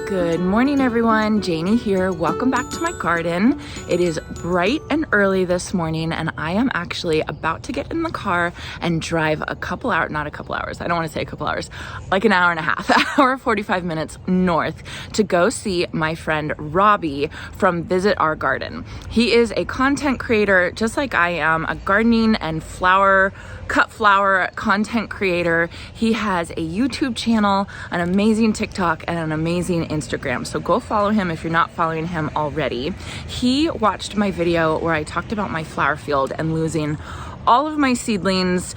Good morning, everyone. Janie here. Welcome back to my garden. It is bright and early this morning, and I am actually about to get in the car and drive a couple hours, not a couple hours, I don't want to say a couple hours, like an hour and a half, hour 45 minutes north to go see my friend Robbie from Visit Our Garden. He is a content creator, just like I am, a gardening and cut flower content creator. He has a YouTube channel, an amazing TikTok, and an amazing Instagram. So go follow him if you're not following him already. He watched my video where I talked about my flower field and losing all of my seedlings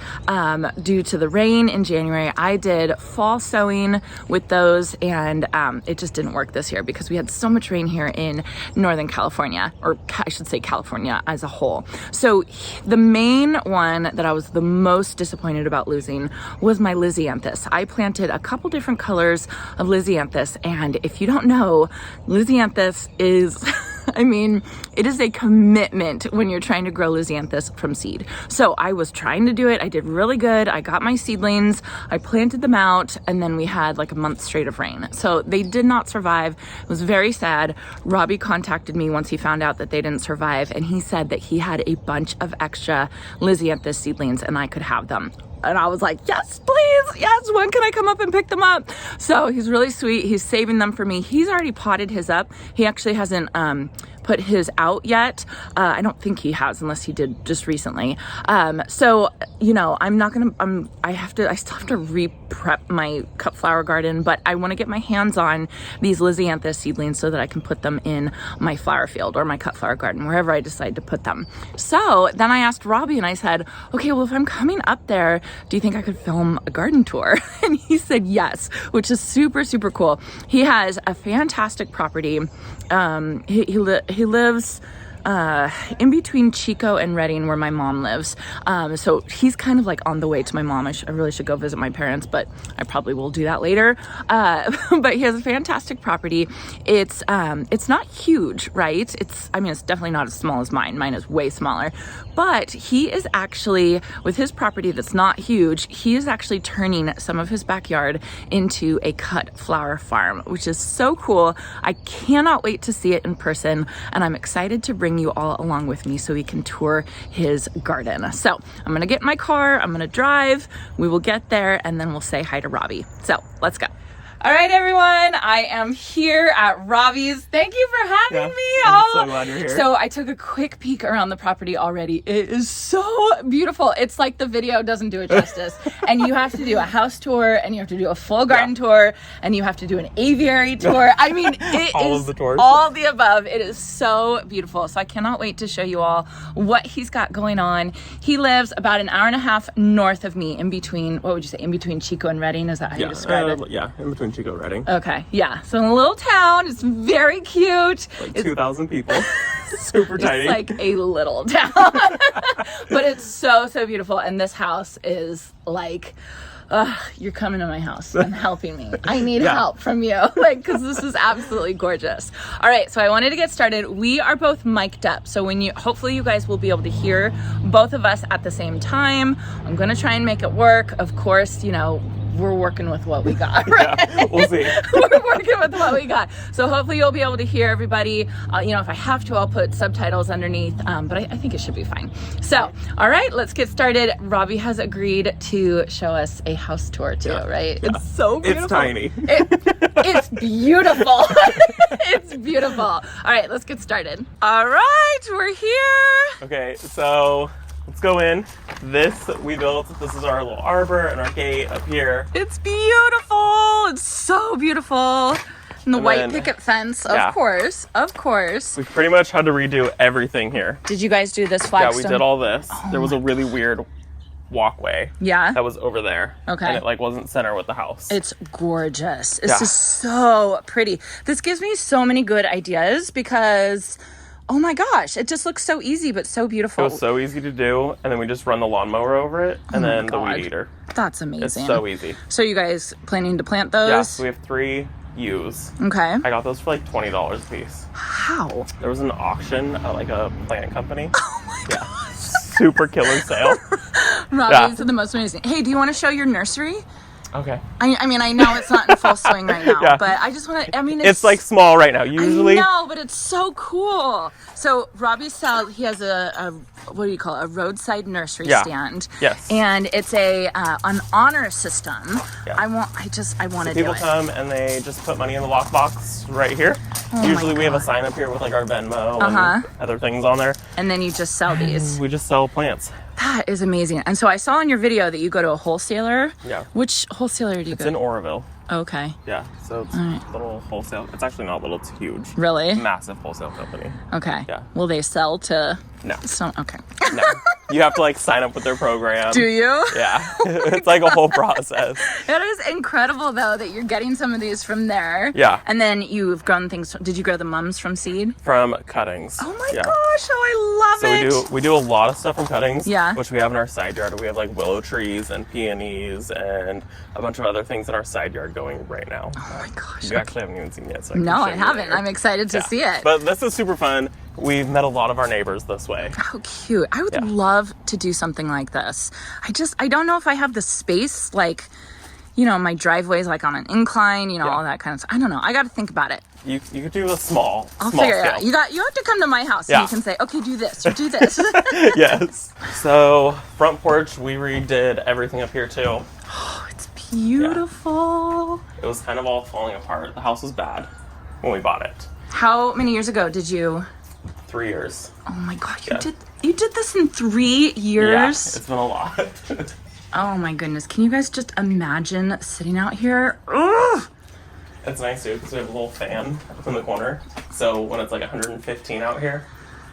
due to the rain in January. I did fall sowing with those, and it just didn't work this year because we had so much rain here in Northern California, or I should say California as a whole. So the main one that I was the most disappointed about losing was my Lisianthus. I planted a couple different colors of Lisianthus, and if you don't know, Lisianthus is I mean, it is a commitment when you're trying to grow Lisianthus from seed. So I was trying to do it. I did really good. I got my seedlings, I planted them out, and then we had like a month straight of rain. So they did not survive. It was very sad. Robbie contacted me once he found out that they didn't survive, and he said that he had a bunch of extra Lisianthus seedlings and I could have them. And I was like, yes, please. Yes. When can I come up and pick them up? So he's really sweet. He's saving them for me. He's already potted his up. He actually hasn't put his out yet. I don't think he has, unless he did just recently. So, you know, I'm not going to, I still have to re-prep my cut flower garden, but I want to get my hands on these Lisianthus seedlings so that I can put them in my flower field or my cut flower garden, wherever I decide to put them. So then I asked Robbie and I said, okay, well, if I'm coming up there, do you think I could film a garden tour? And he said yes, which is super, super cool. He has a fantastic property. He lives in between Chico and Redding, where my mom lives. So he's kind of like on the way to my mom. I really should go visit my parents, but I probably will do that later. But he has a fantastic property. It's not huge, right? It's definitely not as small as mine. Mine is way smaller, but he is actually, with his property that's not huge, he is actually turning some of his backyard into a cut flower farm, which is so cool. I cannot wait to see it in person, and I'm excited to bring you all along with me so we can tour his garden. So I'm gonna get in my car, I'm gonna drive, we will get there, and then we'll say hi to Robbie. So let's go. All right, everyone, I am here at Robbie's. Thank you for having me. I'm so glad you're here. So I took a quick peek around the property already. It is so beautiful. It's like the video doesn't do it justice. And you have to do a house tour, and you have to do a full garden tour, and you have to do an aviary tour. I mean, it all is of the tours. All the above. It is so beautiful. So I cannot wait to show you all what he's got going on. He lives about an hour and a half north of me, in between, what would you say, in between Chico and Redding? Is that how you describe it? Yeah, in between Chico and Redding. Okay, yeah. So in a little town, it's very cute. Like 2,000 people. Super tiny. It's like a little town. But it's so, so beautiful. And this house is like, you're coming to my house and helping me. I need help from you, because this is absolutely gorgeous. All right, so I wanted to get started. We are both mic'd up, so hopefully you guys will be able to hear both of us at the same time. I'm gonna try and make it work. Of course, you know, we're working with what we got, right? Yeah, we'll see. We're working with what we got. So hopefully you'll be able to hear everybody. You know, if I have to, I'll put subtitles underneath, but I think it should be fine. So, all right, let's get started. Robbie has agreed to show us a house tour too, right? Yeah. It's so beautiful. It's tiny. It's beautiful. It's beautiful. All right, let's get started. All right, we're here. Okay, so let's go in. This is our little arbor and our gate up here. It's beautiful. It's so beautiful. And the white picket fence, of course. We pretty much had to redo everything here. Did you guys do this flagstone? Yeah, we did all this. There was a really weird walkway. Yeah. That was over there. Okay. And it wasn't center with the house. It's gorgeous. It's just so pretty. This gives me so many good ideas because, oh my gosh, it just looks so easy but so beautiful. It was so easy to do, and then we just run the lawnmower over it, and then the weed eater. That's amazing. It's so easy. So you guys planning to plant those? Yeah, so we have 3 ewes. Okay. I got those for like $20 a piece. How? There was an auction at like a plant company. Oh my gosh. Super killer sale. Robbie's are the most amazing. Hey, do you want to show your nursery? Okay. I mean, I know it's not in full swing right now, Yeah. but I just want to, I mean, It's like small right now. Usually. I know, but it's so cool. So Robbie he has a what do you call it? A roadside nursery stand. Yes. And it's an honor system. Yeah. I want to do People it. come and they just put money in the lockbox right here. Oh Usually my we have a God. sign up here with like our Venmo and other things on there. And then you just sell these. We just sell plants. That is amazing. And so I saw in your video that you go to a wholesaler. Yeah. Which wholesaler do you It's go in to? Oroville. Okay. Yeah, so it's a little wholesale. It's actually not little, it's huge. Really? Massive wholesale company. Okay. Yeah. Will they sell to No. some? Okay. No. You have to like sign up with their program. Do you? Yeah. It's like a whole process. It is incredible though that you're getting some of these from there. Yeah. And then you've grown things. Did you grow the mums from seed? From cuttings. Oh my Yeah. gosh! Oh, I love it. So we do a lot of stuff from cuttings. Yeah. Which we have in our side yard. We have like willow trees and peonies and a bunch of other things in our side yard going right now. Oh my gosh! You actually haven't even seen it yet. So No, I can show you haven't. later. I'm excited to see it. But this is super fun. We've met a lot of our neighbors this way. How cute. I would love to do something like this. I don't know if I have the space, like, my driveway's like on an incline, all that kind of stuff. I don't know. I got to think about it. You could do a small I'll small figure it scale. out. You have to come to my house Yeah. and you can say, okay, do this, you do this. Yes. So front porch, we redid everything up here too. Oh, it's beautiful. It was kind of all falling apart. The house was bad when we bought it. How many years ago did you? 3 years. Oh my God, Yeah. you did this in 3 Yeah, years? it's been a lot. Oh my goodness. Can you guys just imagine sitting out here? Ugh! It's nice too because we have a little fan up in the corner. So when it's like 115 out here,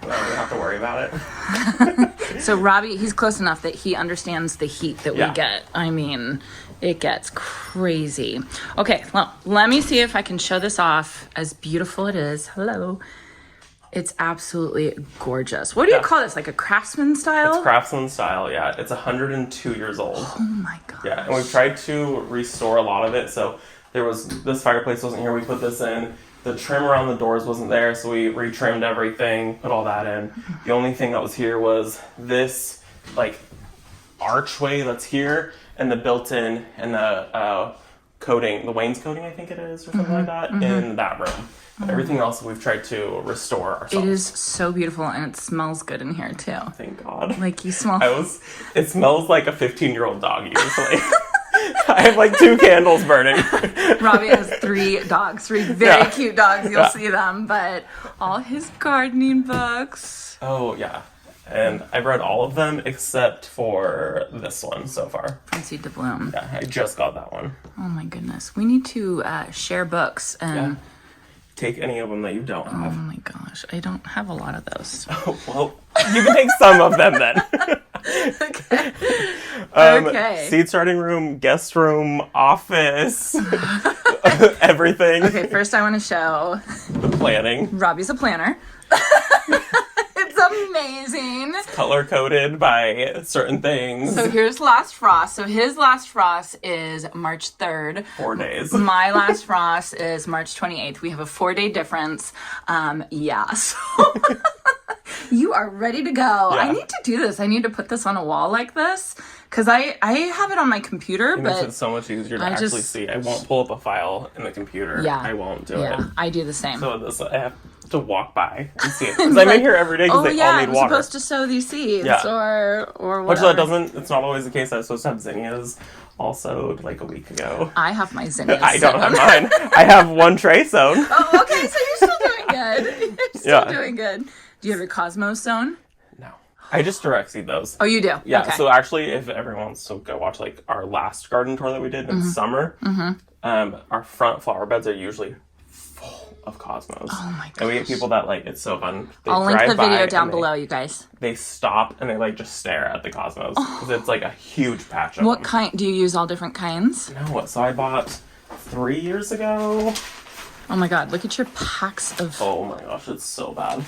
we don't have to worry about it. So Robbie, he's close enough that he understands the heat that we Yeah. get. I mean, it gets crazy. Okay, well, let me see if I can show this off as beautiful it is. Hello. It's absolutely gorgeous. What do you call this? Like a craftsman style? It's craftsman style, yeah. It's 102 years old. Oh my God. Yeah, and we've tried to restore a lot of it. So this fireplace wasn't here. We put this in. The trim around the doors wasn't there, so we retrimmed everything, put all that in. The only thing that was here was this like archway that's here, and the built-in and the coating, the wainscoting, I think it is, or something like that, in that room. Everything else we've tried to restore ourselves. It is so beautiful, and it smells good in here too. Thank God. Like you smell. It smells like a 15-year-old dog usually. I have like 2 candles burning. Robbie has 3 dogs, 3 very cute dogs. You'll see them, but all his gardening books. Oh yeah, and I've read all of them except for this one so far. From Seed to Bloom. Yeah, I just got that one. Oh my goodness, we need to share books and. Take any of them that you don't Oh have. my gosh, I don't have a lot of those. Oh, well, you can take some of them then. Okay. Okay. Seed starting room, guest room, office, everything. Okay, first I want to show The planning. Robbie's a planner. It's amazing. Color coded by certain things. So here's last frost. So his last frost is March 3rd. 4 days. My last frost is March 28th. We have a 4-day difference. So you are ready to go. Yeah. I need to do this. I need to put this on a wall like this because I have it on my computer, It makes but it so much easier to I actually just- see. I won't pull up a file in the computer. yeah, I won't do yeah, it. I do the same. So I have to walk by and see it. Because I'm in here every day because Oh they yeah, all need I'm water. supposed to sow these seeds Yeah. or Which whatever. it's not always the case. I was supposed to have zinnias all sowed like a week ago. I have my zinnias. I don't have sown. mine. I have 1 tray sown. Oh, okay, so you're still doing good. You're still Yeah. doing good. Do you have your Cosmos sown? No. I just direct seed those. Oh, you do? Yeah, Okay. so actually, if everyone wants to go watch like our last garden tour that we did in summer, our front flower beds are usually full of cosmos. Oh my And we get gosh. people that like, it's so fun. They I'll link drive the by video and down below, you guys. They stop and they like just stare at the cosmos because it's like a huge patch of What them. kind? Do you use all different kinds? No, so I bought 3 years ago. Oh my God, look at your packs of... Oh my gosh, it's so bad.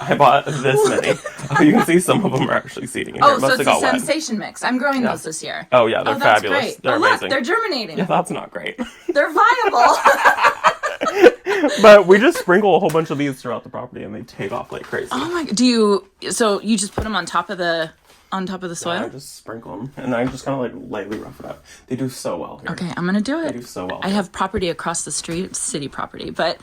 I bought this many. Oh, you can see some of them are actually seeding in here. Oh, It so must it's have a got wet. sensation mix. I'm growing those this year. Oh yeah, they're that's fabulous. great. They're oh, look, amazing. they're germinating. Yeah, that's not great. They're viable. But we just sprinkle a whole bunch of these throughout the property and they take off like crazy. Oh my... So you just put them on top of the on top of the soil? Yeah, I just sprinkle them, and then I just kind of like lightly rough it up. They do so well here. Okay, I'm gonna do it. They do so well. I have property across the street, city property, but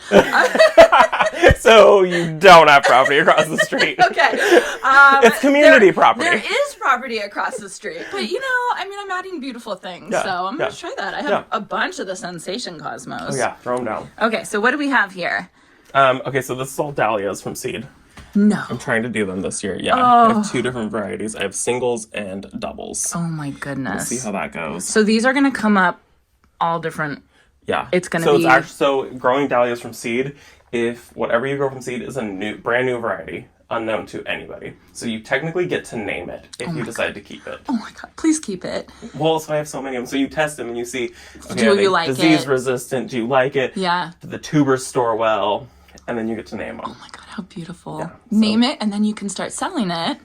So you don't have property across the street. okay. It's community property. There is property across the street, but I'm adding beautiful things, so I'm gonna try that. I have a bunch of the Sensation Cosmos. Oh yeah, throw them down. Okay, so what do we have here? Okay, so this is all dahlias from seed. No. I'm trying to do them this year. Yeah, I have 2 different varieties. I have singles and doubles. Oh my goodness. We'll see how that goes. So these are gonna come up all different. Yeah, it's gonna be. It's actually, so growing dahlias from seed. If whatever you grow from seed is a brand new variety, unknown to anybody, so you technically get to name it if you decide to keep it. Oh my god, please keep it. Well, so I have so many of them. So you test them and you see, okay, do are they you like disease it? resistant? Do you like it? Yeah. Do the tubers store well? And then you get to name them. Oh my god, how beautiful! Yeah, Name it, and then you can start selling it.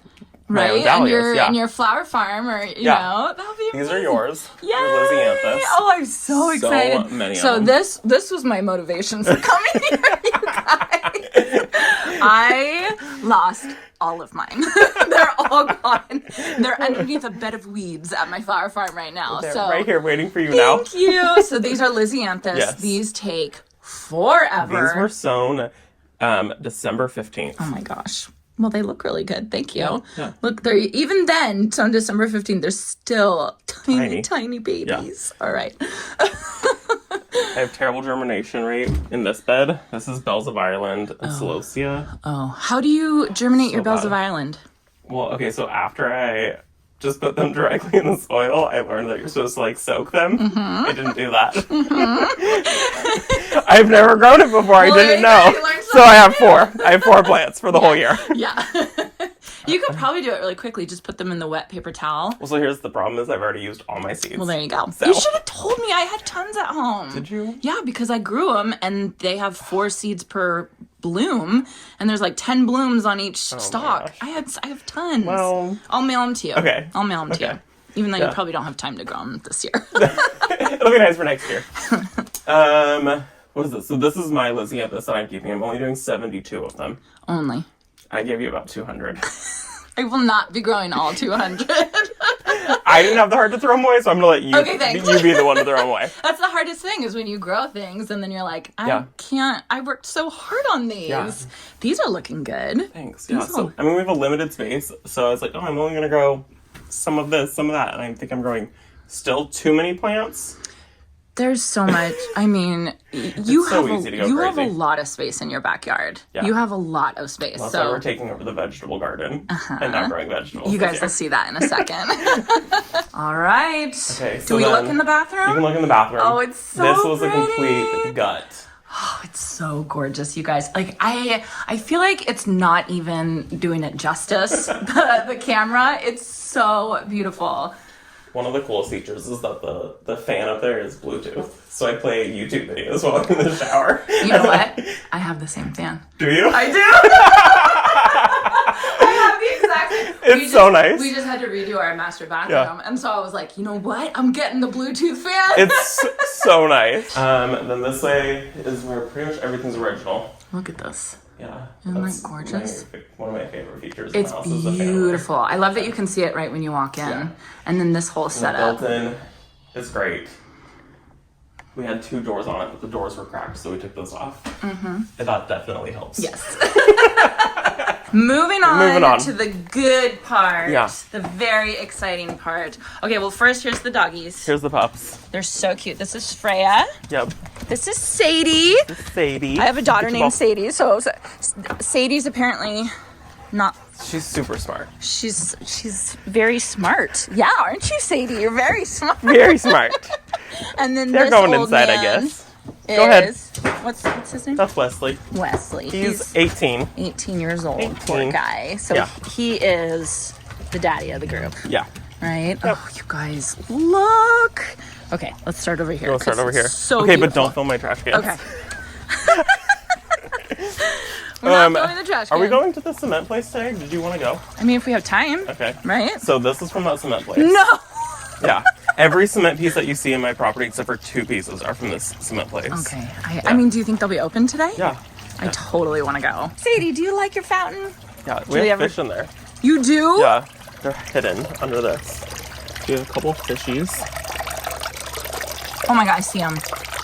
My own Right, dahlias, and your flower farm, or you know, that'll be amazing. These are yours. Yay! Your Lysianthus. Oh, I'm so excited. Many of so them. this was my motivation for coming here, you guys. I lost all of mine. They're all gone. They're underneath a bed of weeds at my flower farm right now. They're so right here waiting for you now. Thank you. So these are Lysianthus. Yes. These take forever. These were sown December 15th. Oh my gosh. Well, they look really good. Thank you. Yeah. Look, they're even then, so on December 15th, they're still tiny, tiny babies. Yeah. All right. I have terrible germination rate in this bed. This is Bells of Ireland and Celosia. Oh, how do you germinate your Bells bad. of Ireland? Well, okay, so after I just put them directly in the soil, I learned that you're supposed to like soak them. I didn't do that. I've never grown it before. I didn't know. So I have 4. I have 4 plants for the whole year. Yeah. You could probably do it really quickly. Just put them in the wet paper towel. Well, so here's the problem is I've already used all my seeds. Well, there you go. So. You should have told me. I had tons at home. Did you? Yeah, because I grew them, and they have 4 seeds per bloom, and there's like 10 blooms on each stalk. I have tons. Well, I'll mail them to you. Okay. I'll mail them to you. Even though you probably don't have time to grow them this year. It'll be nice for next year. What is this? So this is my Lysianthus that I'm keeping. I'm only doing 72 of them. Only. I gave you about 200. I will not be growing all 200. I didn't have the heart to throw them away, so I'm gonna let you. Okay, thanks. You be the one to throw them away. That's the hardest thing is when you grow things and then you're like, I can't. I worked so hard on these. Yeah. These are looking good. Thanks. Yeah. So I mean, we have a limited space, so I was like, oh, I'm only gonna grow some of this, some of that, and I think I'm growing still too many plants. There's so much. I mean, you have a lot of space in your backyard. Yeah. You have a lot of space. Well, so we're taking over the vegetable garden and not growing vegetables. You guys will see that in a second. All right. Okay. So do we look in the bathroom? You can look in the bathroom. Oh, it's so This was pretty. a complete gut. Oh, it's so gorgeous, you guys. Like I feel like it's not even doing it justice. The camera. It's so beautiful. One of the coolest features is that the fan up there is Bluetooth. So I play YouTube videos while I'm in the shower. You know what? I have the same fan. Do you? I do! I have the exact same. It's so nice. We just had to redo our master bathroom. And so I was like, you know what? I'm getting the Bluetooth fan. It's so nice. Then this way is where pretty much everything's original. Look at this. Yeah. Isn't that gorgeous? One of my favorite features. It's beautiful. I love that you can see it right when you walk in. Yeah. And then this whole setup. Built-in is great. We had 2 doors on it, but the doors were cracked, so we took those off. Mm-hmm. And that definitely helps. Yes. Moving on to the good part. Yeah. The very exciting part. Okay, well, first, here's the doggies. Here's the pups. They're so cute. This is Freya. Yep. This is Sadie. This is Sadie. I have a daughter named Sadie, so Sadie's apparently not... She's super smart. She's very smart. Yeah, aren't you, Sadie? You're very smart. Very smart. And then they're going inside, I guess. Go ahead. What's his name? That's Wesley. Wesley. He's 18. 18 years old. 18. Poor guy. So he is the daddy of the group. Yeah. Right? Yep. Oh, you guys, look. Okay, let's start over here. We'll start over here. So okay, beautiful. but don't fill my trash cans. Okay. We're not filling the trash can. Are we going to the cement place today? Did you want to go? I mean, if we have time. Okay. Right? So this is from that cement place. No! Yeah. Every cement piece that you see in my property, except for 2 pieces, are from this cement place. Okay. I mean, do you think they'll be open today? Yeah. I totally want to go. Sadie, do you like your fountain? Yeah, we have fish in there. You do? Yeah. they're hidden under this. We have a couple of fishies. Oh my god, I see them.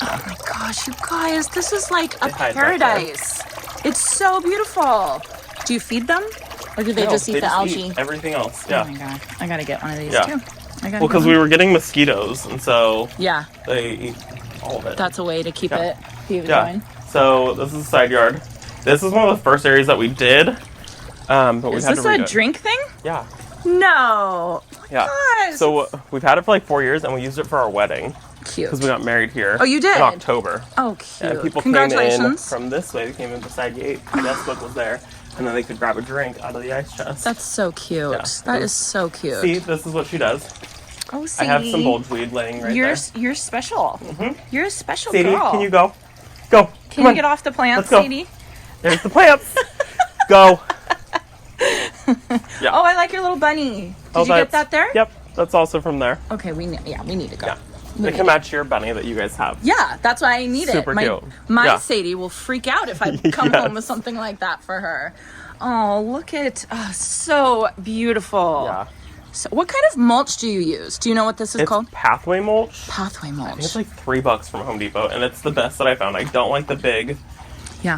Oh my gosh, you guys, this is like a paradise. It's so beautiful. Do you feed them? Or do they just eat the algae? Eat everything else, yeah. Oh my god, I gotta get one of these too. Well, because we were getting mosquitoes, and so they eat all of it. That's a way to keep it going. So this is the side yard. This is one of the first areas that we did. But is this a drink thing? Yeah. No. Yeah. Gosh. So we've had it for like 4 years, and we used it for our wedding. Cute. Because we got married here. Oh, you did? In October. Oh, cute. And people came in from this way. They came in the side gate. The guest book was there. And then they could grab a drink out of the ice chest. That's so cute. Yeah. That is so cute. See, this is what she does. Oh, Sadie. I have some bulgeweed laying right there. You're special. Mm-hmm. You're a special Sadie, girl. can you go? Go. Can you get off the plants, Sadie? There's the plants. Go. Yeah. Oh, I like your little bunny. Did you get that there? Yep. That's also from there. Okay, we need to go. Yeah. It can match your bunny that you guys have. Yeah, that's why I need Super cute. My Sadie will freak out if I come home with something like that for her. Oh, look at so beautiful. Yeah. So what kind of mulch do you use? Do you know what this is called? Pathway mulch. Pathway mulch. I think it's like $3 from Home Depot, and it's the best that I found. I don't like the big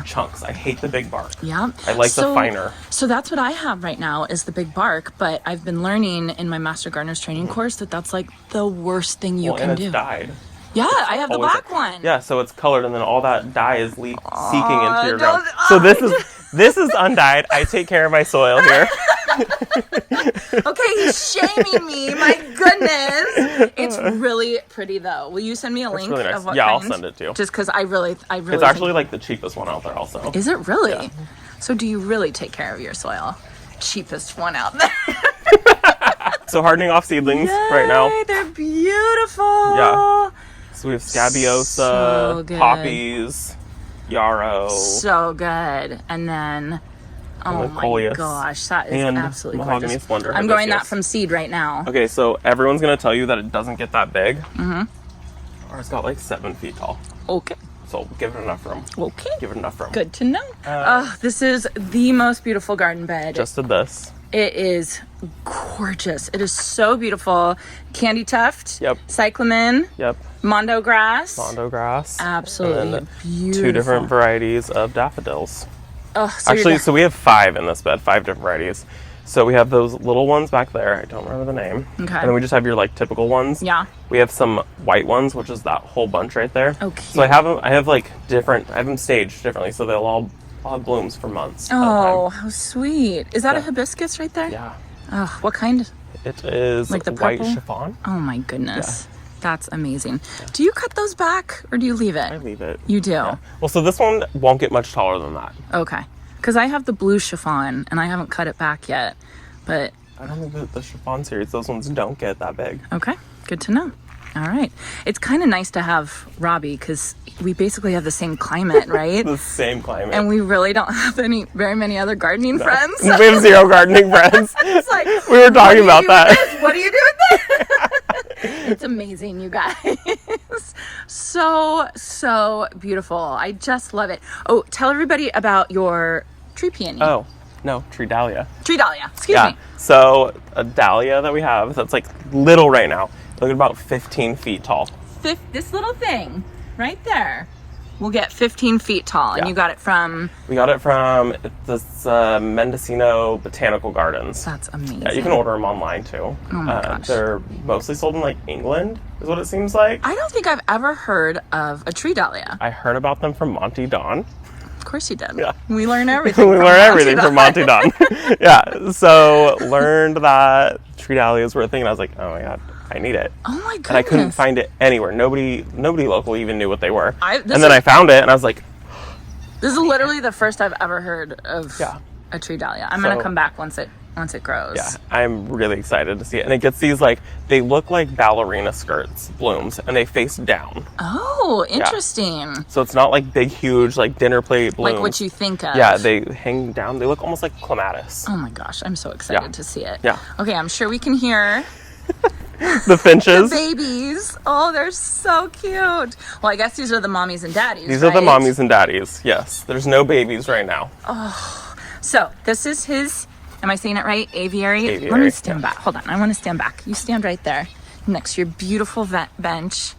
chunks. I hate the big bark. Yeah. I like the finer. So that's what I have right now is the big bark, but I've been learning in my Master Gardener's training course that that's like the worst thing you can do. It's dyed. Yeah, I have the black one. Yeah, so it's colored, and then all that dye is seeking into your ground. So this is undyed. I take care of my soil here. Okay, he's shaming me. My goodness. It's really pretty though. Will you send me a link really nice. of what I'll kind? send it to you. Just because I really. It's actually like the cheapest one out there also. Is it really? Yeah. So do you really take care of your soil? Cheapest one out there. So hardening off seedlings right now. They're beautiful. Yeah. So we have scabiosa, poppies, yarrow. So good. And then oh my gosh, that is absolutely gorgeous. Splendor. I'm growing that from seed right now. Okay, so everyone's going to tell you that it doesn't get that big. Mm-hmm. Ours got like 7 feet tall. Okay. So give it enough room. Okay. Give it enough room. Good to know. This is the most beautiful garden bed. Just did this. It is gorgeous. It is so beautiful. Candy tuft. Yep. Cyclamen. Yep. Mondo grass. Mondo grass. Absolutely beautiful. 2 different varieties of daffodils. Oh, so we have 5 in this bed, 5 different varieties. So we have those little ones back there. I don't remember the name. Okay. And then we just have your like typical ones. Yeah. We have some white ones, which is that whole bunch right there. Okay. So I have them staged differently, so they'll all have blooms for months. Oh, how sweet! Is that a hibiscus right there? Yeah. Oh, what kind? It is like the white purple? chiffon. Oh my goodness. Yeah. That's amazing. Yeah. Do you cut those back or do you leave it? I leave it. You do? Yeah. Well, so this one won't get much taller than that. Okay. Because I have the blue chiffon and I haven't cut it back yet. But I don't think that the chiffon series, those ones don't get that big. Okay. Good to know. All right. It's kind of nice to have Robbie because we basically have the same climate, right? The same climate. And we really don't have very many other gardening friends. We have 0 gardening friends. It's like, we were talking about that. What do you do with this? It's amazing, you guys. So beautiful. I just love it. Oh, tell everybody about your tree peony. Oh, no, tree dahlia. Tree dahlia. Excuse me. So a dahlia that we have that's like little right now. Look at about 15 feet tall. This little thing right there will get 15 feet tall. And you got it from? We got it from this Mendocino Botanical Gardens. That's amazing. Yeah, you can order them online too. Oh my gosh. They're mostly sold in like England, is what it seems like. I don't think I've ever heard of a tree dahlia. I heard about them from Monty Don. Of course you did. Yeah. We learn everything. From Monty Don. Yeah. So learned that tree dahlias were a thing, and I was like, oh my god, I need it. Oh my goodness. And I couldn't find it anywhere. Nobody local even knew what they were. And then I found it, and I was like, this is literally the first I've ever heard of a tree dahlia. I'm gonna come back once it grows. Yeah, I'm really excited to see it. And it gets these they look like ballerina skirts blooms, and they face down. Oh, interesting. Yeah. So it's not like big, huge, like dinner plate blooms. Like what you think of. Yeah, they hang down. They look almost like clematis. Oh my gosh, I'm so excited to see it. Yeah. Okay, I'm sure we can hear the finches. The babies. Oh, they're so cute. Well, I guess these are the mommies and daddies, These are the mommies and daddies, yes. There's no babies right now. Oh, so this is his Am I saying it right? Aviary? Aviary, Let me stand yeah. back. Hold on. I want to stand back. You stand right there next to your beautiful bench.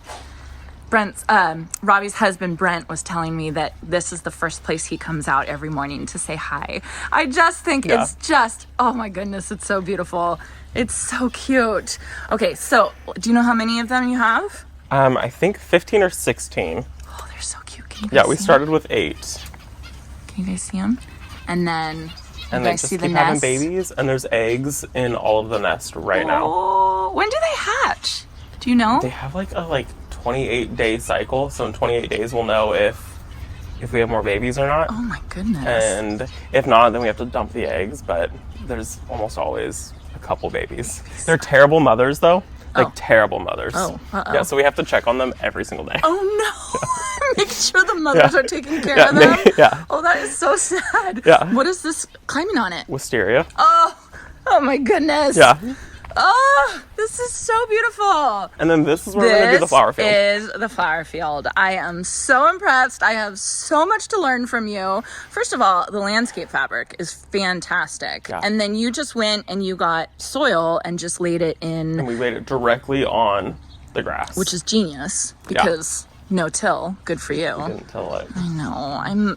Robbie's husband, Brent, was telling me that this is the first place he comes out every morning to say hi. I just think it's just, oh my goodness, it's so beautiful. It's so cute. Okay, so do you know how many of them you have? I think 15 or 16. Oh, they're so cute. Can you guys We see started with 8. Can you guys see them? And then And you they guys just see the keep having nest? babies, and there's eggs in all of the nest right now. Oh, when do they hatch? Do you know? They have like a 28-day cycle, so in 28 days we'll know if we have more babies or not. Oh my goodness. And if not, then we have to dump the eggs, but there's almost always a couple babies. They're terrible mothers though. Terrible mothers. Oh, uh-oh. Yeah, so we have to check on them every single day. Oh no! Make sure the mothers are taking care of them. Yeah. Oh, that is so sad. Yeah. What is this climbing on it? Wisteria. Oh my goodness. Yeah. Oh, this is so beautiful. And then this is where we're going to do the flower field. This is the flower field. I am so impressed. I have so much to learn from you. First of all, the landscape fabric is fantastic. Yeah. And then you just went and you got soil and just laid it in. And we laid it directly on the grass. Which is genius because no till. Good for you. We didn't till it. I know.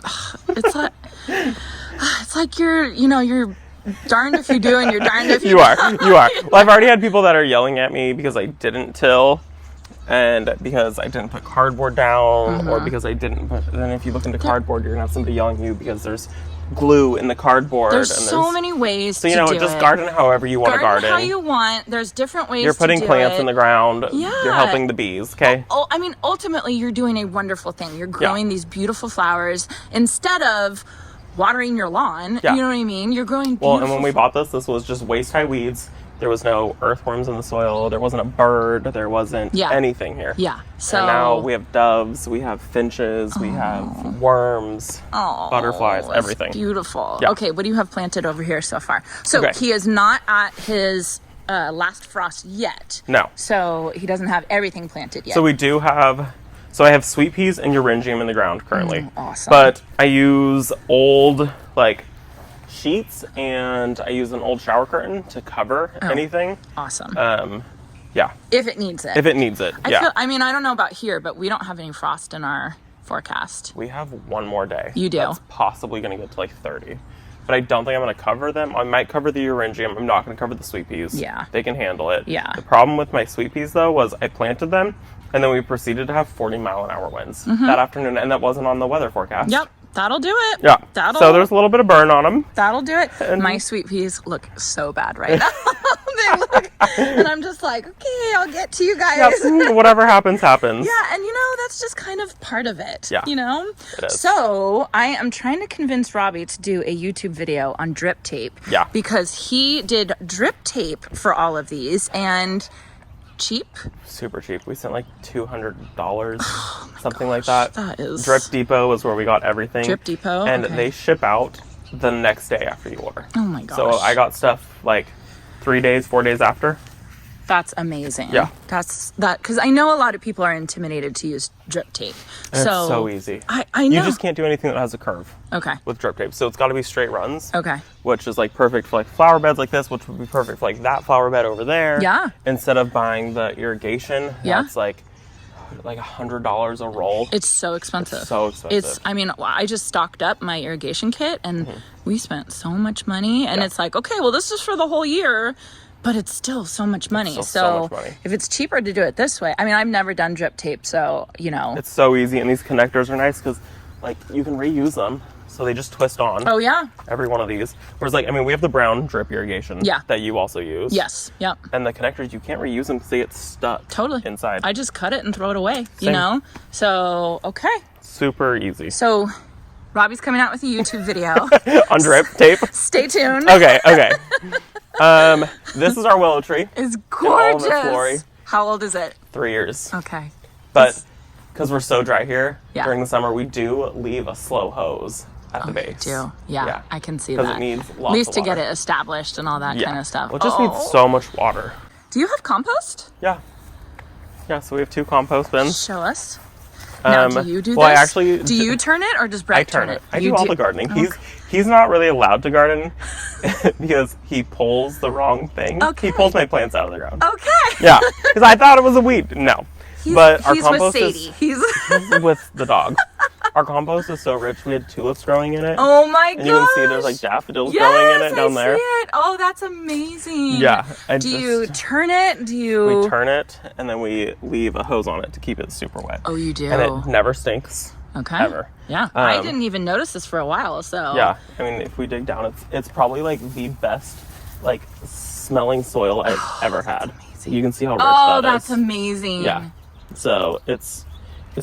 It's like you're darned if you do and you're darned if you don't. You are. Well, I've already had people that are yelling at me because I didn't till and because I didn't put cardboard down or because I didn't put... Then if you look into cardboard, you're going to have somebody yelling at you because there's glue in the cardboard. There's so many ways to do it. So, just garden however you want to garden. Garden how you want. There's different ways to do it. You're putting plants in the ground. Yeah. You're helping the bees, okay? Ultimately, you're doing a wonderful thing. You're growing these beautiful flowers instead of watering your lawn. Yeah. You know what I mean? You're growing beautiful. Well, and when we bought this was just waist-high weeds. There was no earthworms in the soil. There wasn't a bird. There wasn't anything here. Yeah. So and now we have doves. We have finches. We have worms, butterflies, everything. Beautiful. Yeah. Okay, what do you have planted over here so far? So he is not at his last frost yet. No. So he doesn't have everything planted yet. So we do have... So I have sweet peas and euryngum in the ground currently. Awesome. But I use old, sheets, and I use an old shower curtain to cover anything. Awesome. Yeah. If it needs it. If it needs it, I mean, I don't know about here, but we don't have any frost in our forecast. We have one more day. You do? That's possibly going to get to 30. But I don't think I'm going to cover them. I might cover the euryngum. I'm not going to cover the sweet peas. Yeah. They can handle it. Yeah. The problem with my sweet peas, though, was I planted them, and then we proceeded to have 40-mile-an-hour winds that afternoon, and that wasn't on the weather forecast. Yep. That'll do it. Yeah. So there's a little bit of burn on them. That'll do it. And my sweet peas look so bad right now. They look, and I'm just like, okay, I'll get to you guys. Yep. Whatever happens, happens. Yeah, and that's just kind of part of it. Yeah. It is. So I am trying to convince Robbie to do a YouTube video on drip tape. Yeah. Because he did drip tape for all of these and cheap. Super cheap. We spent $200, something like that. That is... Drip Depot is where we got everything. Drip Depot, and they ship out the next day after you order. Oh my gosh. So I got stuff 4 days after. That's amazing. Yeah. Because I know a lot of people are intimidated to use drip tape. And it's so easy. I know. You just can't do anything that has a curve. Okay. With drip tape. So it's got to be straight runs. Okay. Which is perfect for flower beds like this, which would be perfect for that flower bed over there. Yeah. Instead of buying the irrigation. Yeah. That's like $100 a roll. It's so expensive. It's so expensive. I just stocked up my irrigation kit and we spent so much money and it's okay, well, this is for the whole year, but it's still so much money. So much money. If it's cheaper to do it this way, I've never done drip tape, so, It's so easy, and these connectors are nice because, you can reuse them. So they just twist on. Oh, yeah? Every one of these. Whereas, we have the brown drip irrigation that you also use. Yes, yep. And the connectors, you can't reuse them because they get stuck inside. I just cut it and throw it away, Same. So, okay. Super easy. So, Robbie's coming out with a YouTube video. On drip tape? Stay tuned. Okay. This is our willow tree. It's gorgeous. In all of its glory. How old is it? 3 years. Okay. But because we're so dry here during the summer, we do leave a slow hose at the base. You do. Yeah, I can see that. Because it needs lots At least of to water. get it established and all that kind of stuff. Well, it just needs so much water. Do you have compost? Yeah. Yeah, so we have 2 compost bins. Show us. Now, do you do well, this? I actually do you turn it or does Brett turn it? I do all the gardening. He's not really allowed to garden because he pulls the wrong thing. Okay. He pulls my plants out of the ground. Okay. Yeah, because I thought it was a weed. No. But our compost with Sadie. He's with the dog. Our compost is so rich. We had tulips growing in it. Oh my gosh. And you can see there's like daffodils growing in it down there. I see it. Oh, that's amazing. Yeah. Do you turn it? We turn it and then we leave a hose on it to keep it super wet. Oh, you do? And it never stinks. Okay. Ever. Yeah. I didn't even notice this for a while, so. Yeah. I mean, if we dig down, it's probably like the best like smelling soil I've ever had. Amazing. You can see how rich that is. Oh, that's amazing. Yeah. So it's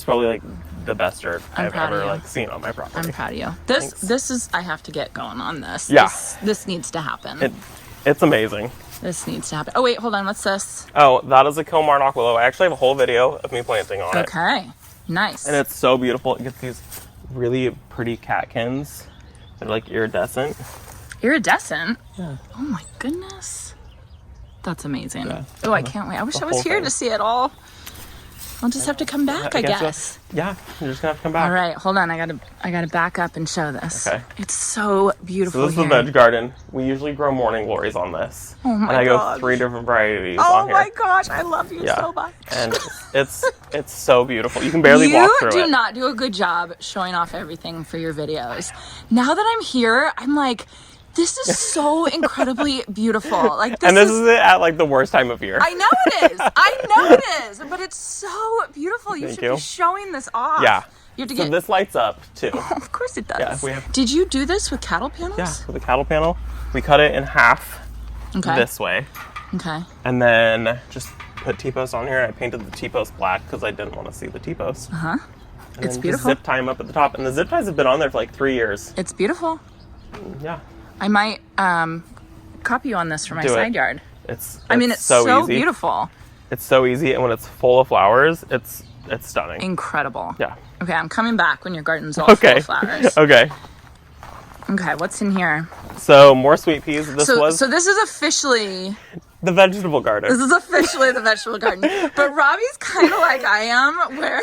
probably like the best dirt I've ever like seen on my property. I'm proud of you. This is I have to get going on this. Yeah. This needs to happen. It's amazing. This needs to happen. Oh wait, hold on. What's this? Oh, that is a Kilmarnock willow. I actually have a whole video of me planting on it. Okay. Nice. And it's so beautiful. It gets these really pretty catkins. They're like iridescent. Iridescent? Yeah. Oh my goodness. That's amazing. Yeah. Oh, I can't wait. I wish I was here to see it all. I'll just have to come back, I guess. Yeah, you're just gonna have to come back. All right, hold on. I gotta back up and show this. Okay. It's so beautiful. So this is the veg garden. We usually grow morning glories on this. Oh my And I gosh. go 3 different varieties on here. Oh my gosh, I love you so much. And it's so beautiful. You can barely walk through it. You do not do a good job showing off everything for your videos. Now that I'm here, I'm like, this is so incredibly beautiful. Like this and this is it at like the worst time of year. I know it is. I know it is. But it's so beautiful. You should be showing this off. Yeah. You have to so this lights up too. Of course it does. Yeah, Did you do this with cattle panels? Yeah, with a cattle panel. We cut it in half this way. Okay. And then just put T-posts on here. I painted the T-post black because I didn't want to see the T-posts. Uh-huh. And It's then beautiful. Just zip tie them up at the top. And the zip ties have been on there for like 3 years. It's beautiful. Yeah. I might copy you on this for my side yard. It's so easy. beautiful. It's so easy, and when it's full of flowers, it's stunning. Incredible. Yeah. Okay, I'm coming back when your garden's all full of flowers. Okay. Okay, what's in here? So more sweet peas. So this is officially the vegetable garden. This is officially the vegetable garden. But Robbie's kind of like I am, where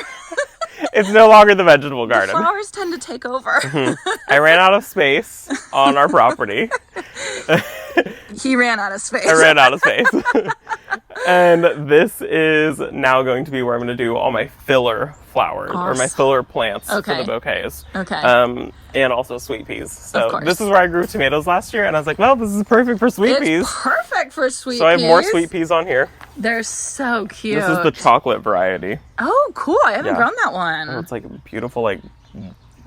it's no longer the vegetable garden. The flowers tend to take over. I ran out of space on our property. He ran out of space. I ran out of space. And this is now going to be where I'm going to do all my filler flowers or my filler plants for the bouquets. Okay. And also sweet peas. So this is where I grew tomatoes last year, and I was like, well, this is perfect for sweet peas. It's perfect for sweet peas. So I have more sweet peas on here. They're so cute. This is the chocolate variety. Oh, cool. I haven't grown that one. Oh, it's like beautiful, like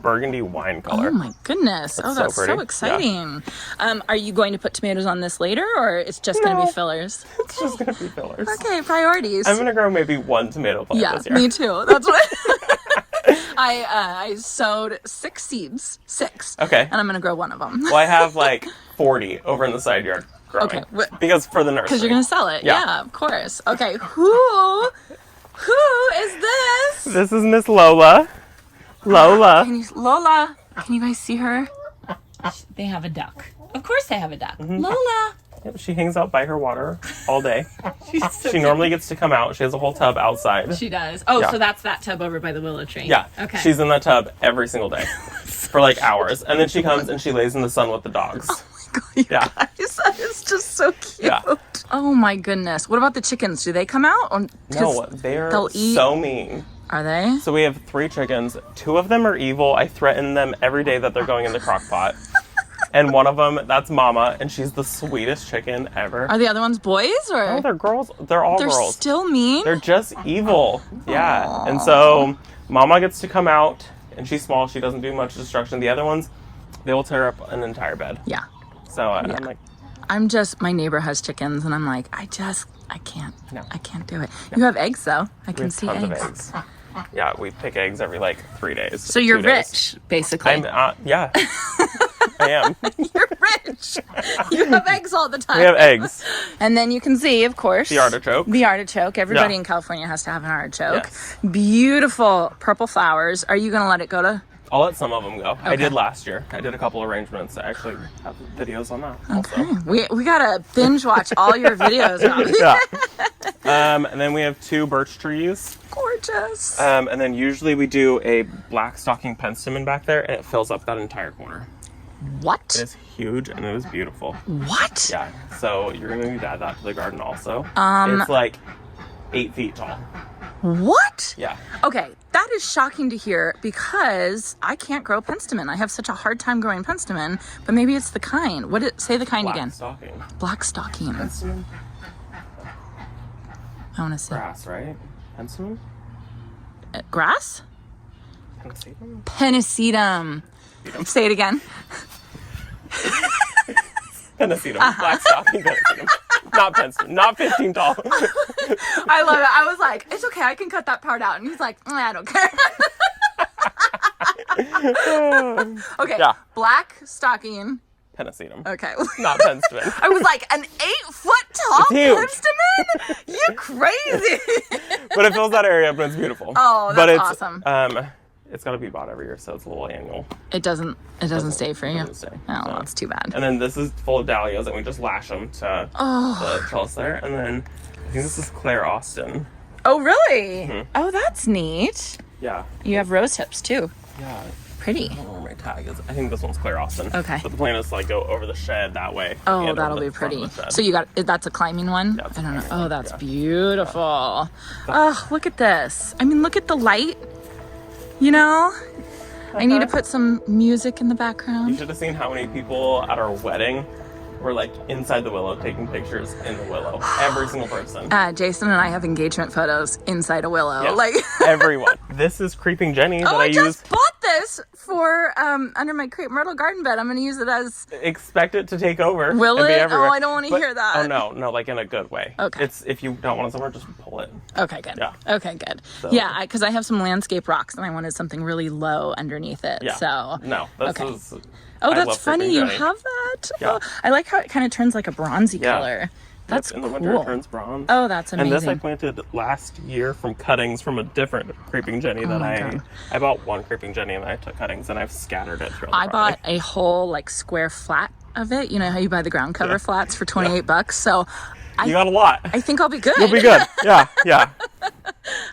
burgundy wine color. Oh my goodness. That's so exciting. Yeah. Are you going to put tomatoes on this later, or it's just going to be fillers? It's just going to be fillers. Okay, priorities. I'm going to grow maybe 1 tomato plant this year. Me too. That's what I sowed 6 seeds. 6. Okay. And I'm going to grow one of them. Well, I have like 40 over in the side yard growing. Okay. Because for the nursery. Because you're going to sell it. Yeah, of course. Okay. Who is this? This is Miss Lola. Lola, can you guys see her? They have a duck. Of course they have a duck. Mm-hmm. Lola. Yep, she hangs out by her water all day. She normally gets to come out. She has a whole tub outside. She does. Oh, so that's that tub over by the willow tree. Yeah. Okay. She's in that tub every single day for like hours. And then she comes and she lays in the sun with the dogs. Oh my God, guys, that is just so cute. Yeah. Oh my goodness. What about the chickens? Do they come out? No, they're so mean. Are they? So we have 3 chickens. 2 of them are evil. I threaten them every day that they're going in the crock pot. And one of them, that's Mama, and she's the sweetest chicken ever. Are the other ones boys or? No, they're girls. They're all girls. They're still mean? They're just evil. Yeah. Aww. And so Mama gets to come out, and she's small. She doesn't do much destruction. The other ones, they will tear up an entire bed. Yeah. So I'm like, my neighbor has chickens, and I'm like, I can't. No. I can't do it. No. You have eggs, though. I can see tons of eggs. Yeah, we pick eggs every like 3 days. So you're rich, basically. Yeah, I am. You're rich. You have eggs all the time. We have eggs. And then you can see, of course, the artichoke. The artichoke. Everybody in California has to have an artichoke. Yes. Beautiful purple flowers. Are you going to let it go to? I'll let some of them go. Okay. I did last year. I did a couple arrangements. I actually have videos on that. Okay. Also. We gotta binge watch all your videos, Robbie. Yeah. And then we have 2 birch trees. Gorgeous. And then usually we do a black stalking penstemon back there, and it fills up that entire corner. What? It is huge, and it was beautiful. What? Yeah, so you're going to need to add that to the garden also. It's like 8 feet tall. What? Yeah. Okay, that is shocking to hear because I can't grow penstemon. I have such a hard time growing penstemon, but maybe it's the kind. Say the kind again. Stalking. Black stalking. Penstemon? I want to see. Grass, right? Penstemon? Grass? Pennisetum? Pennisetum. Say it again. Pennisetum. Black stalking pennisetum. Not penstemon. Not 15 tall. I love it. I was like, it's okay. I can cut that part out. And he's like, I don't care. Okay. Yeah. Black stocking. Pennisetum. Okay. Not penstemon. I was like, an 8-foot tall It's huge. penstemon? You crazy. But it fills that area up and it's beautiful. Oh, that's awesome. It's got to be bought every year, so it's a little annual. It doesn't stay for you? Doesn't stay. Oh, No. that's too bad. And then this is full of dahlias, and we just lash them to the trellis there. And then I think this is Claire Austin. Oh, really? Mm-hmm. Oh, that's neat. Yeah. You have rose hips, too. Yeah. Pretty. I don't know where my tag is. I think this one's Claire Austin. Okay. But the plan is to like go over the shed that way. Oh, and that'll over be the front pretty. of the shed. So that's a climbing one? Yeah, it's I a don't know. climbing Oh, one, that's yeah. beautiful. Oh, look at this. I mean, look at the light. You know? I need to put some music in the You background. should have seen how many people at our wedding were like inside the willow taking pictures in the willow. Every single person. Jason and I have engagement photos inside a willow. Yes, Like everyone. This is Creeping Jenny that I use. just bought this for under my crepe myrtle garden bed. I'm going to use it as. Expect it to take over. Will and be it? everywhere. Oh, I don't want to But- hear that. Oh no, like in a good way. Okay. It's if you don't want it somewhere, just pull it. Okay, good. Yeah. Okay, good. So- Yeah, because I have some landscape rocks and I wanted something really low underneath it. Yeah. So. No, this Okay. is. Oh, I that's love funny. Creeping You Jenny. have that. Yeah. Oh, I like how it kind of turns like a bronzy Yeah. color. That's In the cool. winter, it turns bronze. Oh, that's And amazing. this I planted last year from cuttings from a different Creeping Jenny that my God. I bought one Creeping Jenny and I took cuttings and I've scattered it throughout I the bought property. a whole like square flat of it. You know how you buy the ground cover flats for $28? So You got a lot. I think I'll be good. You'll be good. Yeah.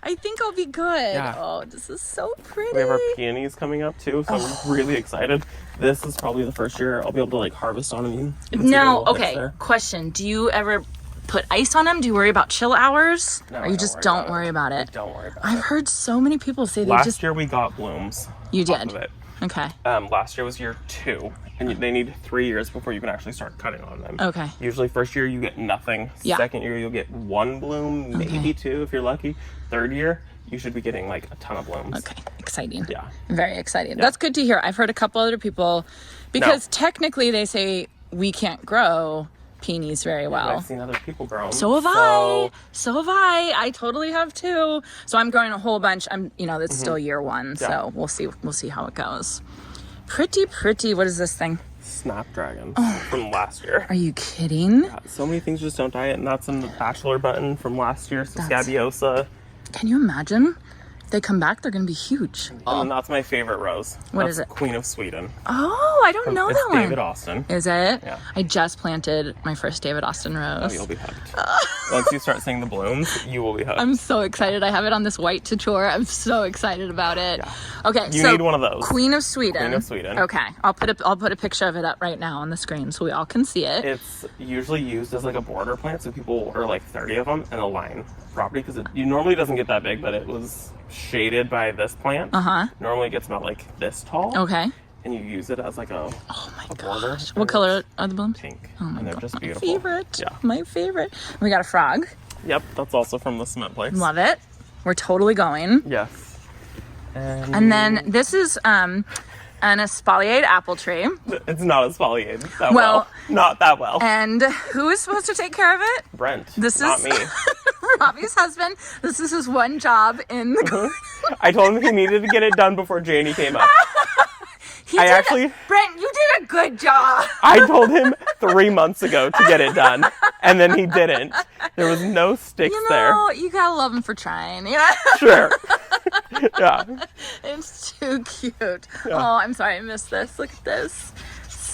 I think I'll be good. Yeah. Oh, this is so pretty. We have our peonies coming up too, so I'm really excited. This is probably the first year I'll be able to like harvest on them. Now, okay, question. Do you ever put ice on them? Do you worry about chill hours? No, or I you don't just worry don't about worry it. about it? Don't worry about I've it. heard so many people say they Last just... year we got blooms. You off did? of it. Okay. Last year was year 2, and they need 3 years before you can actually start cutting on them. Okay. Usually first year you get nothing. Yeah. Second year you'll get 1 bloom, maybe 2 if you're lucky. Third year you should be getting like a ton of blooms. Okay. Exciting. Yeah. Very exciting. That's good to hear. I've heard a couple other people, because technically they say we can't grow peonies very well. I've seen other people grow them. So have I. So have I. I totally have too. So I'm growing a whole bunch. It's still year 1, so we'll see how it goes. Pretty. What is this thing? Snapdragons from last year. Are you kidding? So many things just don't die. And that's in the bachelor button from last year. So scabiosa. Can you imagine? If they come back, they're going to be huge. And then that's my favorite rose. What That's is it? Queen of Sweden. Oh, I don't know It's that one. David Austin. Is it? Yeah. I just planted my first David Austin rose. Oh, you'll be hooked. Once you start seeing the blooms, you will be hooked. I'm so excited. I have it on this white tutor. I'm so excited about it. Yeah. Okay, You so need one of those. Queen of Sweden. Queen of Sweden. Okay, I'll put a picture of it up right now on the screen so we all can see it. It's usually used as like a border plant, so people order like 30 of them and a line property because it normally doesn't get that big, but it was shaded by this plant. Normally it gets about like this tall. Okay. And you use it as like a border. Gosh. What color are the blooms? Pink. Oh my and they're God, just my beautiful. favorite. Yeah. My favorite. We got a frog. Yep, that's also from the cement place. Love it. We're totally going. Yes. And then this is an espaliered apple tree. It's not espaliered that Well- well. Not that well. And who is supposed to take care of it? Brent. This not is me. Robbie's husband. This is his one job in the garden. I told him he needed to get it done before Janie came up. Brent, you did a good job. I told him 3 months ago to get it done, and then he didn't. There was no sticks there. You gotta love him for trying. You know? Sure. Yeah. It's too cute. Oh, I'm sorry I missed this. Look at this.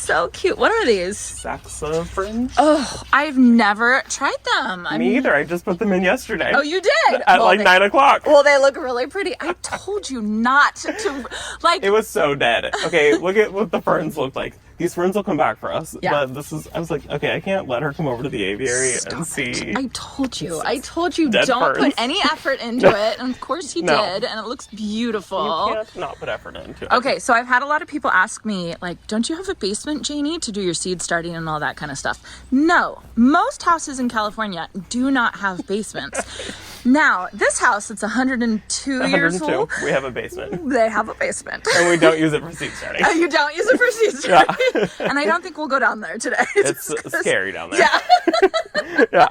so cute. What are these? Saxifrage. Oh, I've never tried them. Me either. I just put them in yesterday. Oh, you did? At like 9 o'clock. Well, they look really pretty. I told you not to, like. It was so dead. Okay, look at what the ferns look like. These ferns will come back for us. Yeah. But I was like, okay, I can't let her come over to the aviary and see. I told you Dead don't ferns. put any effort into it. And of course he did. And it looks beautiful. You can't not put effort into it. Okay, so I've had a lot of people ask me, like, don't you have a basement, Janie, to do your seed starting and all that kind of stuff? No, most houses in California do not have basements. Now, this house, it's 102 years old. We have a basement. They have a basement. And we don't use it for seed starting. You don't use it for seed starting? Yeah. And I don't think we'll go down there today. It's scary down there. Yeah. Yeah.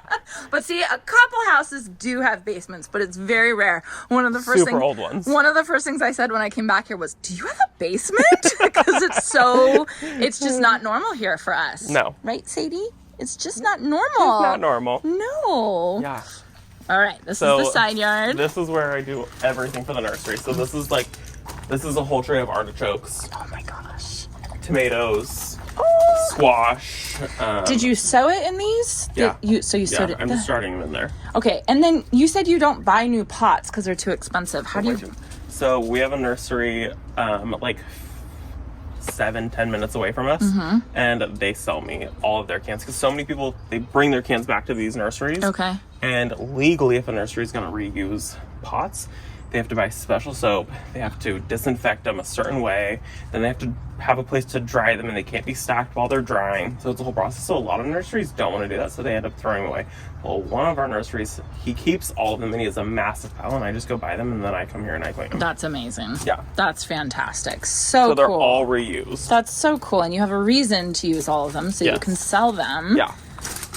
But see, a couple houses do have basements, but it's very rare. One of the first old ones. One of the first things I said when I came back here was, "Do you have a basement?" Because it's just not normal here for us. No. Right, Sadie? It's just not normal. It's not normal. No. Yeah. All right, this is the side yard. This is where I do everything for the nursery. So this is a whole tray of artichokes. Oh my gosh. Tomatoes. Squash. Did you sow it in these? Yeah. So you sowed it? I'm just starting them in there. Okay, and then you said you don't buy new pots because they're too expensive. How do you? So we have a nursery like 7-10 minutes away from us, and they sell me all of their cans because so many people, they bring their cans back to these nurseries. Okay. And legally, if a nursery is going to reuse pots, they have to buy special soap, they have to disinfect them a certain way, then they have to have a place to dry them, and they can't be stacked while they're drying. So it's a whole process. So a lot of nurseries don't want to do that, so they end up throwing them away. Well, one of our nurseries, he keeps all of them, and he has a massive pile, and I just go buy them, and then I come here and I clean them. That's amazing. Yeah. That's fantastic. So they're cool. all reused. That's so cool, and you have a reason to use all of them, so you can sell them. Yeah.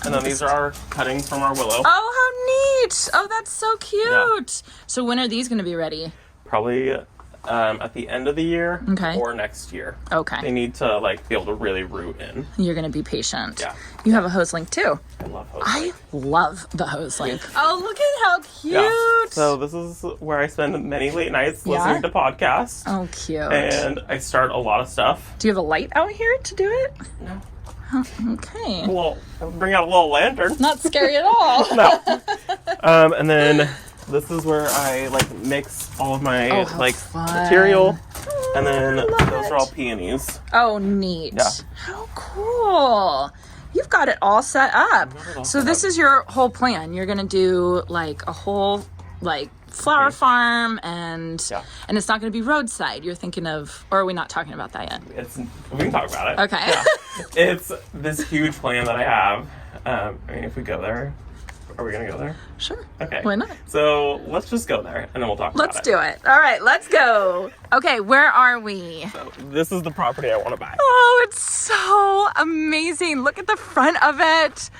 And then these are our cuttings from our willow. Oh, how neat! Oh, that's so cute. Yeah. So when are these going to be ready? Probably at the end of the year or next year. Okay. They need to be able to really root in. You're going to be patient. Yeah. You have a hose link too. I love hose I link. love the hose link. Oh, look at how cute. Yeah. So this is where I spend many late nights listening to podcasts. Oh, cute. And I start a lot of stuff. Do you have a light out here to do it? No. Okay. Well, bring out a little lantern. Not scary at all. No. And then this is where I mix all of my material. And then those are all peonies. Oh, neat. Yeah. How cool. You've got it all set up. So this is your whole plan. You're going to do a whole flower farm and it's not going to be roadside. You're thinking of, or are we not talking about that yet? We can talk about it. Okay. Yeah. It's this huge plan that I have. I mean, if we go there, are we going to go there? Sure. Okay. Why not? So let's just go there and then we'll talk about it. Let's do it. All right, let's go. Okay, where are we? So this is the property I want to buy. Oh, it's so amazing. Look at the front of it.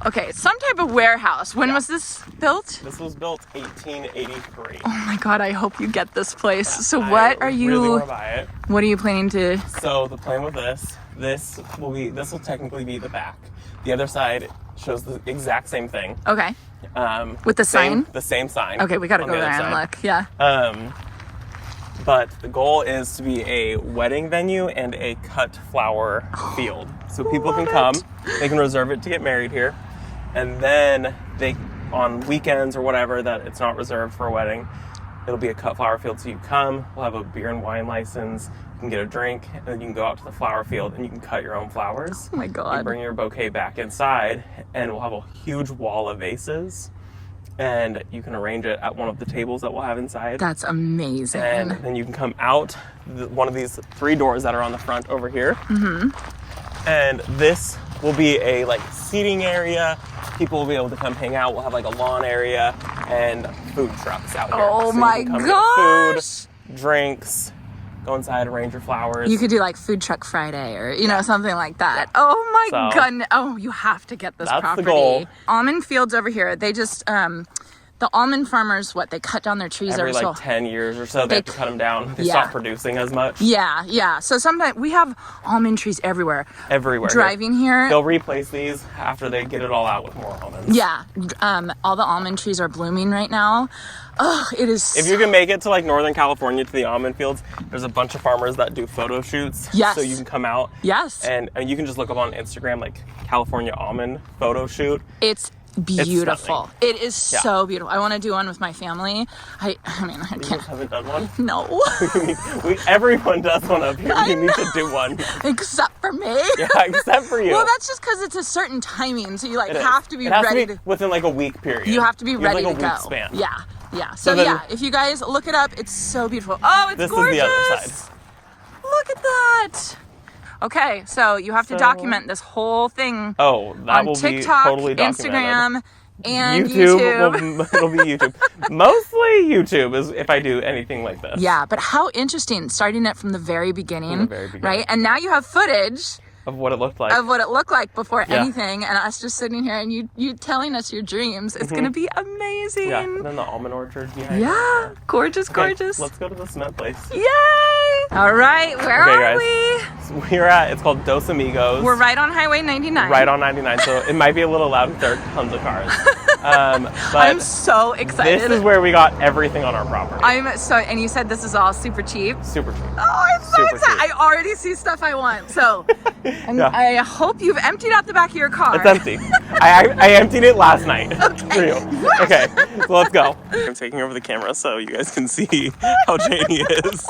Okay, some type of warehouse. When was this built? This was built 1883. Oh my God, I hope you get this place. Yeah, so what are you... I really want to buy it. What are you planning to... So the plan with this will technically be the back. The other side shows the exact same thing. Okay. With the sign? The same sign. Okay, we gotta go there and look. Yeah. But the goal is to be a wedding venue and a cut flower field. So people can come, they can reserve it to get married here. And then on weekends or whatever that it's not reserved for a wedding, it'll be a cut flower field. So you come, we'll have a beer and wine license, you can get a drink, and then you can go out to the flower field and you can cut your own flowers. Oh my God. You bring your bouquet back inside, and we'll have a huge wall of vases. And you can arrange it at one of the tables that we'll have inside. That's amazing. And then you can come out one of these 3 doors that are on the front over here. Mm-hmm. And this will be a seating area. People will be able to come hang out. We'll have a lawn area and food trucks out here. Oh so my you can come gosh! Get food, drinks, go inside, arrange your flowers. You could do Food Truck Friday or, something like that. Oh my goodness. Oh, you have to get this property. That's the goal. Almond Fields over here, they just, the the almond farmers, what, they cut down their trees every every like 10 years or so. They have to cut them down. They Yeah. stop producing as much. Yeah. So sometimes we have almond trees everywhere. Driving here. They'll replace these after they get it all out with more almonds. Yeah. All the almond trees are blooming right now. Oh, it is. If you can make it to like Northern California to the almond fields, there's a bunch of farmers that do photo shoots. Yes. So you can come out. Yes. And you can just look up on Instagram, like California almond photo shoot. It's beautiful. It is so beautiful. I want to do one with my family. I mean, I You can't. just haven't done one? No. Everyone does one up here. You need to do one. Except for me. Yeah, except for you. Well, that's just because it's a certain timing, so you like It have is. to be It has ready to be within like a week period. You have to be ready like to a go. week span. Yeah. So then- yeah, if you guys look it up, it's so beautiful. Oh, it's This gorgeous. is the other side. Look at that. Okay, so you have to document this whole thing Oh, that on will TikTok, be totally documented. Instagram, and YouTube. It'll be YouTube. Mostly YouTube is if I do anything like this. Yeah, but how interesting, starting it from the very beginning, beginning. right? And now you have footage Of what it looked like. of what it looked like before Yeah. anything, and us just sitting here and you telling us your dreams. It's gonna be amazing. Yeah, and then the almond orchard behind. Yeah, gorgeous, Okay, gorgeous. Let's go to the cement place. Yay! All right, where Okay, are guys. we? So we're at, it's called Dos Amigos. We're right on Highway 99. Right on 99, so it might be a little loud if there are tons of cars. But I'm so excited. this is where we got everything on our property. And you said this is all super cheap. Super cheap. Oh, I'm so Super excited. cheap. I already see stuff I want. So Yeah. I hope you've emptied out the back of your car. It's empty. I emptied it last night for you. Okay, so let's go. I'm taking over the camera so you guys can see how Janie is.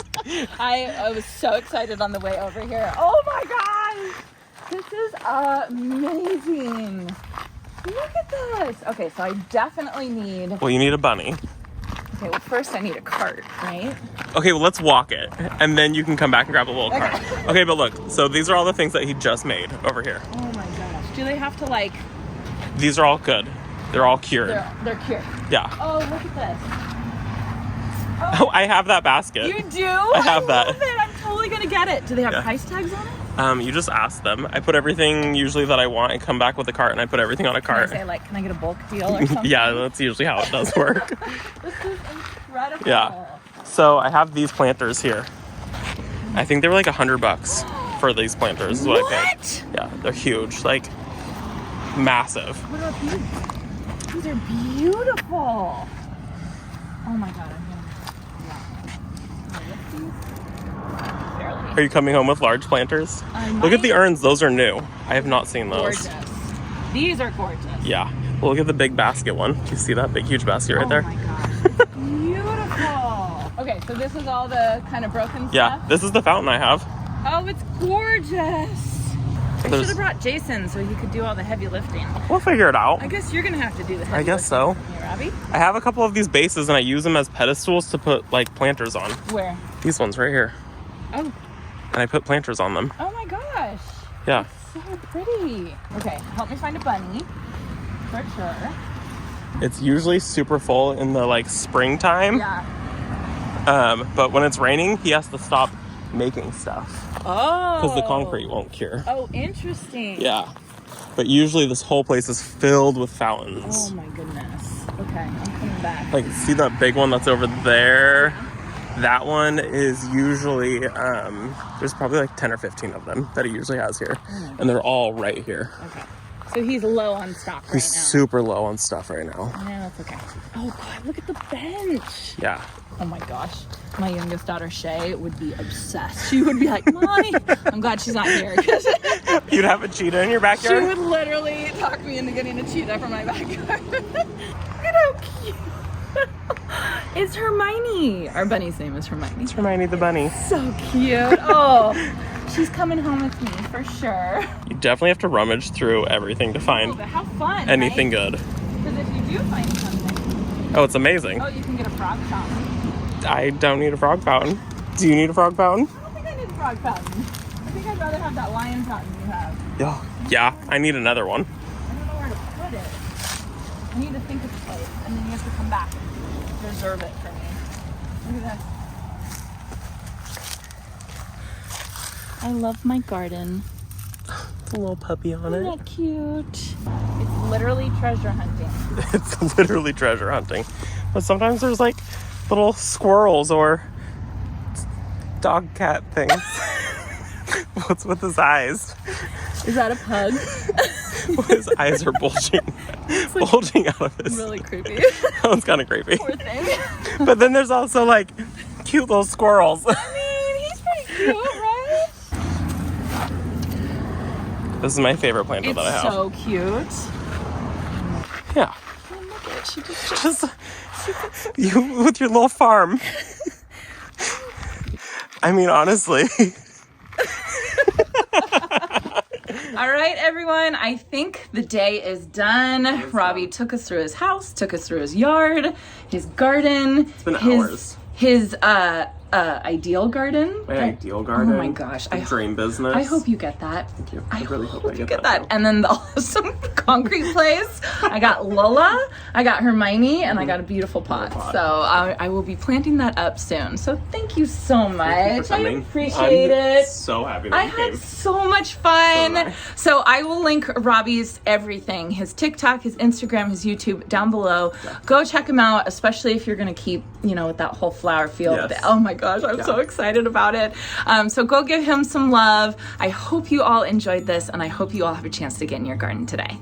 I was so excited on the way over here. Oh my gosh. This is amazing. Look at this. Okay, so I definitely need... Well, you need a bunny. Okay, well, first I need a cart, right? Okay, well, let's walk it, and then you can come back and grab a little cart. Okay, but look, so these are all the things that he just made over here. Oh my gosh. Do they have to, like... These are all good. They're all cured. They're cured. Yeah. Oh, look at this. Oh, I have that basket. You do? I have that. Love it. I'm totally going to get it. Do they have Yeah. price tags on it? You just ask them. I put everything usually that I want and come back with a cart, and I put everything on a Can I cart. say, like, can I get a bulk deal or something? Yeah, that's usually how it does work. This is incredible. Yeah. So I have these planters here. I think they were like $100 for these planters is what I paid. Yeah, they're huge, like massive. What are these? These are beautiful. Oh my god, I'm gonna lift these. Barely. Are you coming home with large planters? Look at the urns, those are new. I have not seen those. Gorgeous. These are gorgeous. Yeah. Well, look at the big basket one. Do you see that big, huge basket right there? Oh my gosh. It's beautiful. Okay, so this is all the kind of broken stuff? Yeah, this is the fountain I have. Oh, it's gorgeous. I should have brought Jason so he could do all the heavy lifting. We'll figure it out. I guess you're going to have to do the heavy I guess so. lifting. Yeah, Robbie? I have a couple of these bases and I use them as pedestals to put like planters on. Where? These ones right here. Oh. And I put planters on them. Oh my gosh. Yeah. So pretty. Okay, help me find a bunny. For sure. It's usually super full in the like springtime. Yeah. But when it's raining, he has to stop making stuff. Oh. Because the concrete won't cure. Oh, interesting. Yeah. But usually this whole place is filled with fountains. Oh my goodness. Okay, I'm coming back. Like, see that big one that's over there? That one is usually, there's probably like 10 or 15 of them that he usually has here. Oh, and they're all right here. Okay. So he's low on stock right He's now. super low on stuff right now. Yeah, that's okay. Oh god, look at the bench. Yeah. Oh my gosh. My youngest daughter, Shay, would be obsessed. She would be like, Mommy. I'm glad she's not here. You'd have a cheetah in your She backyard? would literally talk me into getting a cheetah for my backyard. Look at how cute. It's Hermione. Our bunny's name is Hermione. It's Hermione the bunny. So cute. Oh, she's coming home with me for sure. You definitely have to rummage through everything to find Oh, but how fun, anything right? good. Because if you do find something, Oh, it's amazing. oh, you can get a frog fountain. I don't need a frog fountain. Do you need a frog fountain? I don't think I need a frog fountain. I think I'd rather have that lion fountain you have. Yeah, I need another one. I don't know where to put it. I need to think of a place, and then you have to come back and reserve it for me. Look at this. I love my garden. a little puppy on it. Isn't that cute? It's literally treasure hunting. It's literally treasure hunting. But sometimes there's like little squirrels or dog cat things. What's with his eyes? Is that a pug? His eyes are bulging out of his. Really creepy. That one's kind of creepy. Poor thing. But then there's also like cute little squirrels. I mean, he's pretty cute, right? This is my favorite planter that I have. It's so cute. Yeah. Oh, look at it. She just You with your little farm. I mean, honestly. All right, everyone. I think the day is done. Robbie took us through his house, took us through his yard, his garden. It's been hours. His ideal garden. My ideal garden. Oh my gosh. Dream business. I hope you get that. Thank you. I really hope I you get that. And then the awesome concrete place. I got Lola, I got Hermione, and I got a beautiful pot. So I will be planting that up soon. So thank you so much. I appreciate it. So happy that I you came. had so much fun. So I will link Robbie's everything, his TikTok, his Instagram, his YouTube down below. Yeah. Go check him out, especially if you're going to keep, with that whole flower field. Yes. Oh my gosh, I'm so excited about it. So go give him some love. I hope you all enjoyed this, and I hope you all have a chance to get in your garden today.